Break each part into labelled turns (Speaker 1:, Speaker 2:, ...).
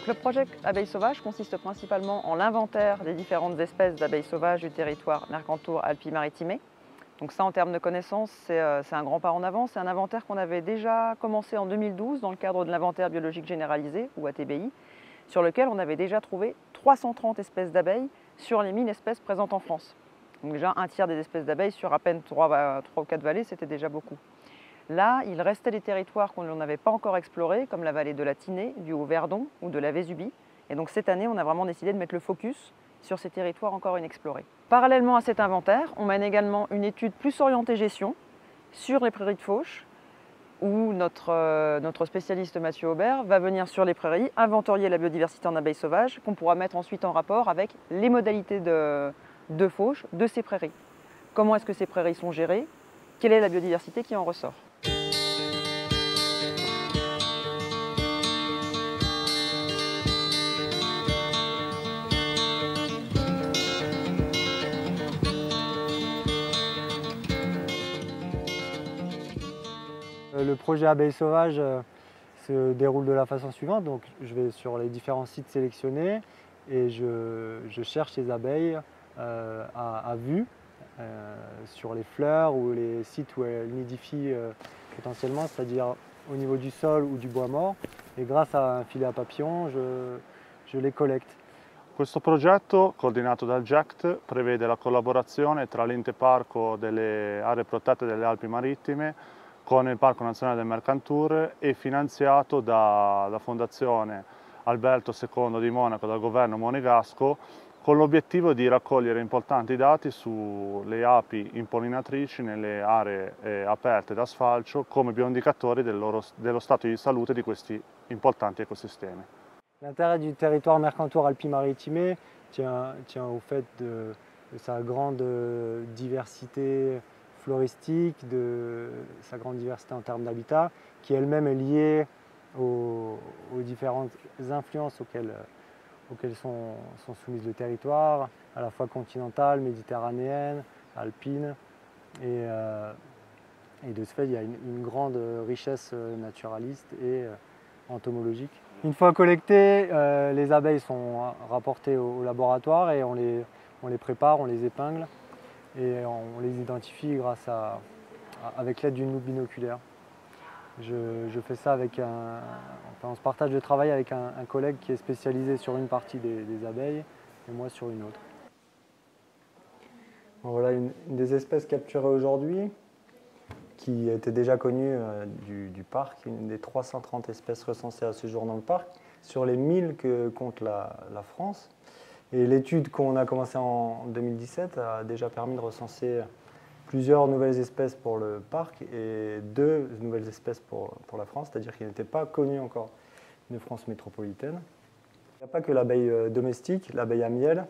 Speaker 1: Donc le projet Abeilles sauvages consiste principalement en l'inventaire des différentes espèces d'abeilles sauvages du territoire Mercantour-Alpes-Maritimes. Donc ça, en termes de connaissances, c'est un grand pas en avant. C'est un inventaire qu'on avait déjà commencé en 2012 dans le cadre de l'inventaire biologique généralisé, ou ATBI, sur lequel on avait déjà trouvé 330 espèces d'abeilles sur les 1000 espèces présentes en France. Donc déjà un tiers des espèces d'abeilles sur à peine 3 ou 4 vallées, c'était déjà beaucoup. Là, il restait des territoires qu'on n'avait pas encore explorés, comme la vallée de la Tinée, du Haut-Verdon ou de la Vésubie. Et donc cette année, on a vraiment décidé de mettre le focus sur ces territoires encore inexplorés. Parallèlement à cet inventaire, on mène également une étude plus orientée gestion sur les prairies de fauche, où notre spécialiste Mathieu Aubert va venir sur les prairies inventorier la biodiversité en abeilles sauvages, qu'on pourra mettre ensuite en rapport avec les modalités de fauche de ces prairies. Comment est-ce que ces prairies sont gérées? Quelle est la biodiversité qui en ressort?
Speaker 2: Le projet Abeilles sauvages se déroule de la façon suivante. Donc, je vais sur les différents sites sélectionnés et je cherche les abeilles à vue sur les fleurs ou les sites où elles nidifient potentiellement, c'est-à-dire au niveau du sol ou du bois mort. Et grâce à un filet à papillons, je les collecte.
Speaker 3: Questo progetto, coordinato dal GECT, prevede la collaborazione tra l'Ente Parco delle Aree Protette delle Alpi Marittime con il Parco Nazionale del Mercantour e finanziato dalla Fondazione Alberto II di Monaco, dal governo monegasco, con l'obiettivo di raccogliere importanti dati sulle api impollinatrici nelle aree aperte da sfalcio come bioindicatori dello stato di salute di questi importanti ecosistemi.
Speaker 2: L'intérêt du territoire Mercantour-Alpes-Maritimes tient au fait de sa grande diversité floristique, de sa grande diversité en termes d'habitat, qui elle-même est liée aux différentes influences auxquelles sont soumises le territoire, à la fois continentale, méditerranéenne, alpine. Et de ce fait, il y a une grande richesse naturaliste et entomologique. Une fois collectées, les abeilles sont rapportées au laboratoire et on les prépare, on les épingle et on les identifie avec l'aide d'une loupe binoculaire. Je fais ça on se partage le travail avec un collègue qui est spécialisé sur une partie des abeilles et moi sur une autre. Bon, voilà une des espèces capturées aujourd'hui qui était déjà connue du parc, une des 330 espèces recensées à ce jour dans le parc, sur les 1000 que compte la France. Et l'étude qu'on a commencée en 2017 a déjà permis de recenser plusieurs nouvelles espèces pour le parc et 2 nouvelles espèces pour la France, c'est-à-dire qu'ils n'étaient pas connus encore de France métropolitaine. Il n'y a pas que l'abeille domestique, l'abeille à miel,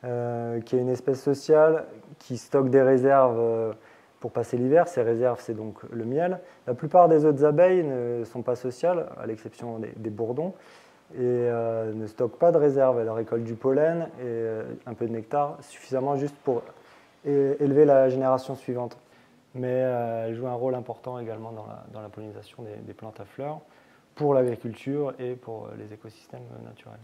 Speaker 2: qui est une espèce sociale qui stocke des réserves pour passer l'hiver. Ces réserves, c'est donc le miel. La plupart des autres abeilles ne sont pas sociales, à l'exception des bourdons, et ne stockent pas de réserves. Elles récoltent du pollen et un peu de nectar, suffisamment juste pour élever la génération suivante. Mais elles jouent un rôle important également dans la pollinisation des plantes à fleurs, pour l'agriculture et pour les écosystèmes naturels.